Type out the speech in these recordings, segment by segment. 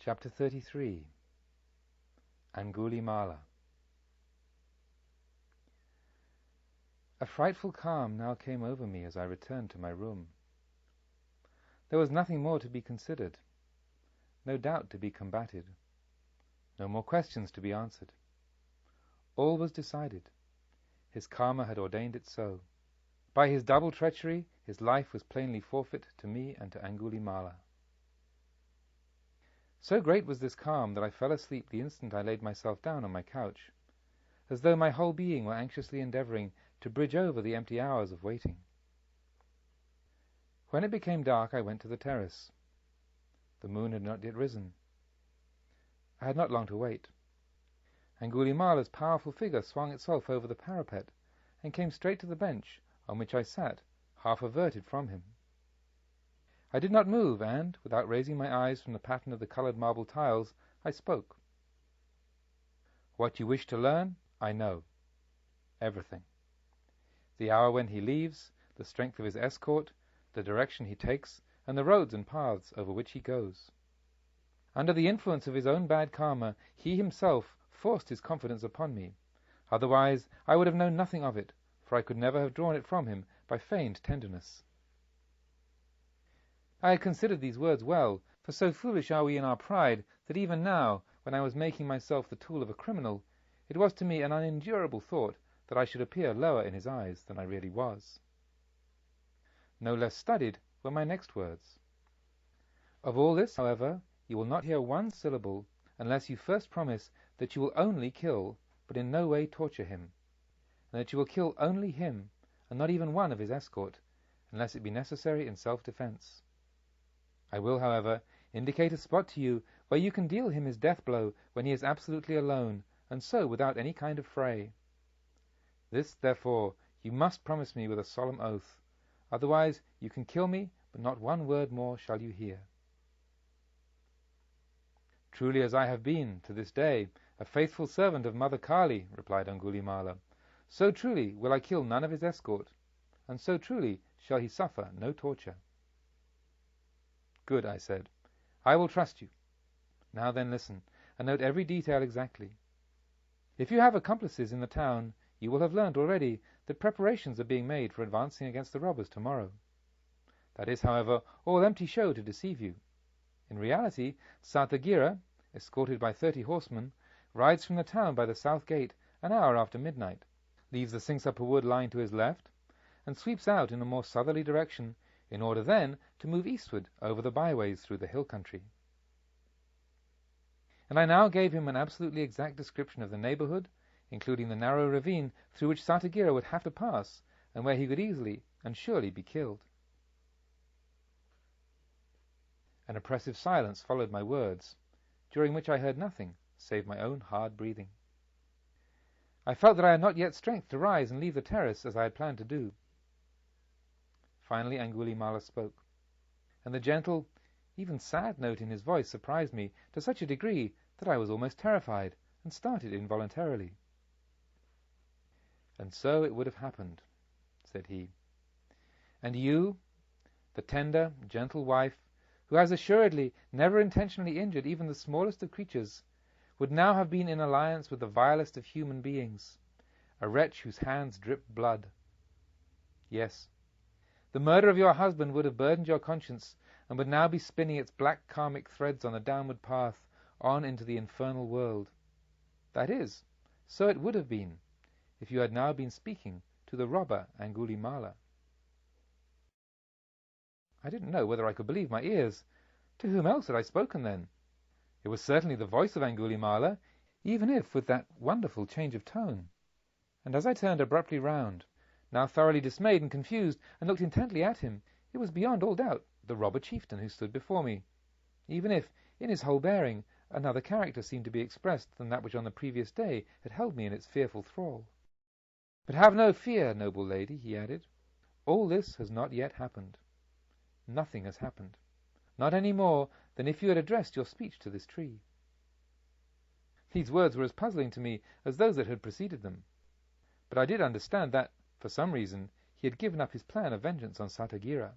Chapter 33. Angulimala. A frightful calm now came over me as I returned to my room. There was nothing more to be considered, no doubt to be combated, no more questions to be answered. All was decided. His karma had ordained it so. By his double treachery, his life was plainly forfeit to me and to Angulimala. So great was this calm that I fell asleep the instant I laid myself down on my couch, as though my whole being were anxiously endeavoring to bridge over the empty hours of waiting. When it became dark, I went to the terrace. The moon had not yet risen. I had not long to wait. Angulimala's powerful figure swung itself over the parapet and came straight to the bench on which I sat, half averted from him. I did not move, and, without raising my eyes from the pattern of the colored marble tiles, I spoke. What you wish to learn, I know. Everything. The hour when he leaves, the strength of his escort, the direction he takes, and the roads and paths over which he goes. Under the influence of his own bad karma, he himself forced his confidence upon me. Otherwise, I would have known nothing of it, for I could never have drawn it from him by feigned tenderness. I had considered these words well, for so foolish are we in our pride that even now, when I was making myself the tool of a criminal, it was to me an unendurable thought that I should appear lower in his eyes than I really was. No less studied were my next words. Of all this, however, you will not hear one syllable unless you first promise that you will only kill, but in no way torture him, and that you will kill only him, and not even one of his escort, unless it be necessary in self-defense. I will, however, indicate a spot to you where you can deal him his death blow when he is absolutely alone, and so without any kind of fray. This, therefore, you must promise me with a solemn oath. Otherwise you can kill me, but not one word more shall you hear. Truly as I have been, to this day, a faithful servant of Mother Kali, replied Angulimala, so truly will I kill none of his escort, and so truly shall he suffer no torture. Good, I said. I will trust you. Now then listen, and note every detail exactly. If you have accomplices in the town, you will have learnt already that preparations are being made for advancing against the robbers tomorrow. That is, however, all empty show to deceive you. In reality, Satagira, escorted by 30 horsemen, rides from the town by the south gate an hour after midnight, leaves the Singsapa wood lying to his left, and sweeps out in a more southerly direction, in order then to move eastward over the byways through the hill country. And I now gave him an absolutely exact description of the neighborhood, including the narrow ravine through which Satagira would have to pass, and where he could easily and surely be killed. An oppressive silence followed my words, during which I heard nothing save my own hard breathing. I felt that I had not yet strength to rise and leave the terrace as I had planned to do. Finally Angulimala spoke, and the gentle, even sad note in his voice surprised me to such a degree that I was almost terrified, and started involuntarily. And so it would have happened, said he. And you, the tender, gentle wife, who has assuredly never intentionally injured even the smallest of creatures, would now have been in alliance with the vilest of human beings, a wretch whose hands drip blood. Yes, the murder of your husband would have burdened your conscience, and would now be spinning its black karmic threads on the downward path, on into the infernal world. That is, so it would have been, if you had now been speaking to the robber Angulimala. I didn't know whether I could believe my ears. To whom else had I spoken then? It was certainly the voice of Angulimala, even if with that wonderful change of tone. And as I turned abruptly round, now thoroughly dismayed and confused, and looked intently at him, it was beyond all doubt the robber chieftain who stood before me, even if, in his whole bearing, another character seemed to be expressed than that which on the previous day had held me in its fearful thrall. But have no fear, noble lady, he added. All this has not yet happened. Nothing has happened, not any more than if you had addressed your speech to this tree. These words were as puzzling to me as those that had preceded them, but I did understand that, for some reason, he had given up his plan of vengeance on Satagira.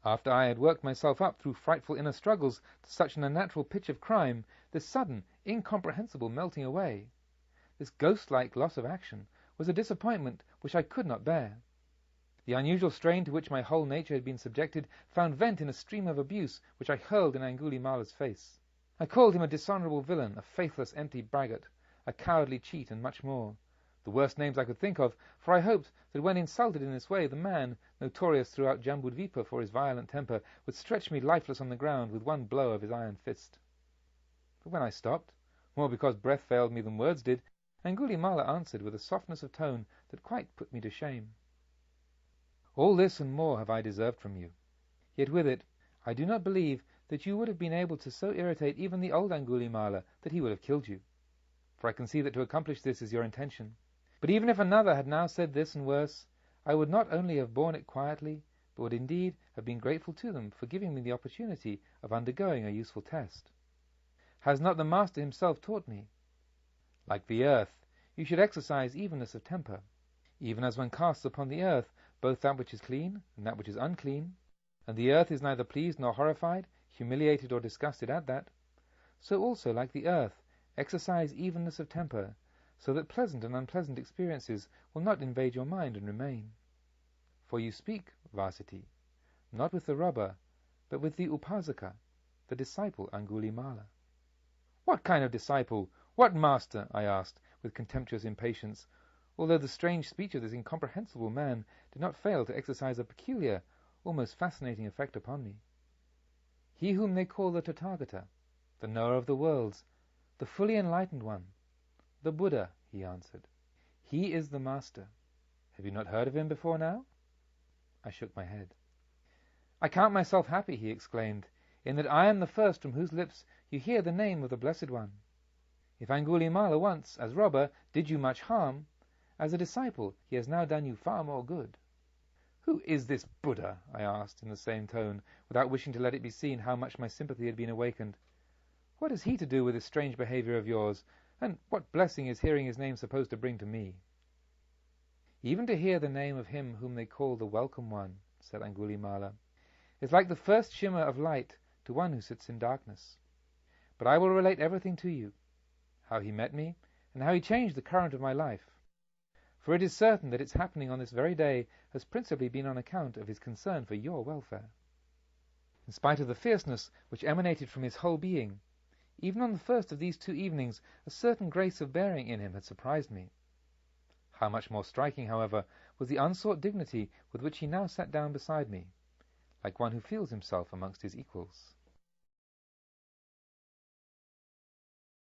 After I had worked myself up through frightful inner struggles to such an unnatural pitch of crime, this sudden, incomprehensible melting away, this ghost-like loss of action, was a disappointment which I could not bear. The unusual strain to which my whole nature had been subjected found vent in a stream of abuse which I hurled in Angulimala's face. I called him a dishonourable villain, a faithless, empty braggart, a cowardly cheat, and much more. The worst names I could think of, for I hoped that when insulted in this way the man, notorious throughout Jambudvipa for his violent temper, would stretch me lifeless on the ground with one blow of his iron fist. But when I stopped, more because breath failed me than words did, Angulimala answered with a softness of tone that quite put me to shame. All this and more have I deserved from you. Yet with it, I do not believe that you would have been able to so irritate even the old Angulimala that he would have killed you. For I can see that to accomplish this is your intention. But even if another had now said this and worse, I would not only have borne it quietly, but would indeed have been grateful to them for giving me the opportunity of undergoing a useful test. Has not the Master himself taught me? Like the earth, you should exercise evenness of temper, even as one casts upon the earth both that which is clean and that which is unclean, and the earth is neither pleased nor horrified, humiliated or disgusted at that. So also, like the earth, exercise evenness of temper, so that pleasant and unpleasant experiences will not invade your mind and remain. For you speak, Varsity, not with the robber, but with the Upasaka, the disciple Angulimala. What kind of disciple? What master? I asked, with contemptuous impatience, although the strange speech of this incomprehensible man did not fail to exercise a peculiar, almost fascinating effect upon me. He whom they call the Tathagata, the knower of the worlds, the fully enlightened one, the Buddha, he answered. He is the Master. Have you not heard of him before now? I shook my head. I count myself happy, he exclaimed, in that I am the first from whose lips you hear the name of the Blessed One. If Angulimala once, as robber, did you much harm, as a disciple he has now done you far more good. Who is this Buddha? I asked in the same tone, without wishing to let it be seen how much my sympathy had been awakened. What has he to do with this strange behaviour of yours, and what blessing is hearing his name supposed to bring to me? Even to hear the name of him whom they call the Welcome One, said Angulimala, is like the first shimmer of light to one who sits in darkness. But I will relate everything to you, how he met me, and how he changed the current of my life. For it is certain that its happening on this very day has principally been on account of his concern for your welfare. In spite of the fierceness which emanated from his whole being, even on the first of these 2 evenings a certain grace of bearing in him had surprised me. How much more striking, however, was the unsought dignity with which he now sat down beside me, like one who feels himself amongst his equals.